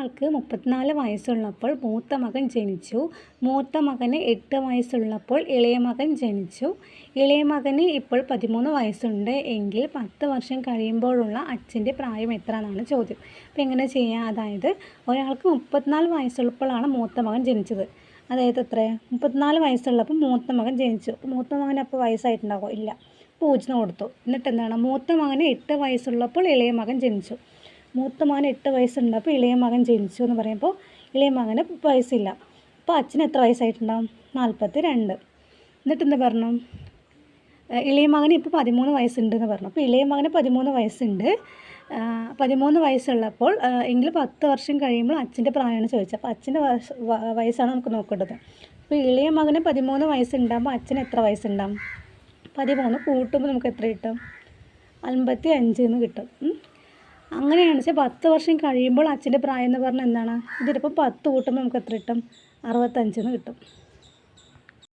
ഒരാൾക്ക് 34 വയസ്സുള്ളപ്പോൾ മൂത്ത മകൻ ജനിച്ചു. മൂത്ത മകന് 8 വയസ്സുള്ളപ്പോൾ ഇളയ മകൻ ജനിച്ചു. ഇളയ മകന് ഇപ്പോൾ 13 വയസ്സുണ്ട് എങ്കിൽ 10 വർഷം കഴിയുമ്പോഴുള്ള അച്ഛൻ്റെ പ്രായം എത്ര എന്നാണ് ചോദ്യം. അപ്പോൾ എങ്ങനെ ചെയ്യാം? അതായത് ഒരാൾക്ക് 34 വയസ്സുള്ളപ്പോഴാണ് മൂത്ത മകൻ ജനിച്ചത്. അതായത് എത്ര? 34 വയസ്സുള്ളപ്പോൾ മൂത്ത മകൻ ജനിച്ചു. മൂത്ത മകന് അപ്പോൾ വയസ്സായിട്ടുണ്ടാകുമോ? ഇല്ല. 0 കൊടുത്തു. എന്നിട്ട് എന്താണ്? മൂത്ത മകന് 8 വയസ്സുള്ളപ്പോൾ ഇളയ മകൻ ജനിച്ചു. മൂത്ത മകന് 8 വയസ്സുണ്ടപ്പോൾ ഇളയ മകൻ ജനിച്ചു എന്ന് പറയുമ്പോൾ ഇളയ മകന് വയസ്സില്ല. അപ്പോൾ അച്ഛന് എത്ര വയസ്സായിട്ടുണ്ടാകും? 42. എന്നിട്ട് എന്താ പറഞ്ഞു? ഇളയ മകന് ഇപ്പോൾ 13 വയസ്സുണ്ടെന്ന് പറഞ്ഞു. അപ്പോൾ ഇളയ മകന് 13 വയസ്സുണ്ട്. 13 വയസ്സുള്ളപ്പോൾ എങ്കിൽ 10 വർഷം കഴിയുമ്പോൾ അച്ഛൻ്റെ പ്രായമാണ് ചോദിച്ചത്. അപ്പോൾ അച്ഛൻ്റെ വയസ്സാണ് നമുക്ക് നോക്കേണ്ടത്. അപ്പോൾ ഇളയ മകന് 13 വയസ്സുണ്ടാകുമ്പോൾ അച്ഛന് എത്ര വയസ്സുണ്ടാകും? 13 കൂട്ടുമ്പോൾ നമുക്ക് എത്ര കിട്ടും? 55 എന്ന് കിട്ടും. അങ്ങനെയാണ് വെച്ചാൽ 10 വർഷം കഴിയുമ്പോൾ അച്ഛൻ്റെ പ്രായം എന്ന് പറഞ്ഞാൽ എന്താണ്? ഇതിലിപ്പോൾ 10 കൂട്ടുമ്പോൾ നമുക്ക് എത്ര കിട്ടും? 65 എന്ന് കിട്ടും.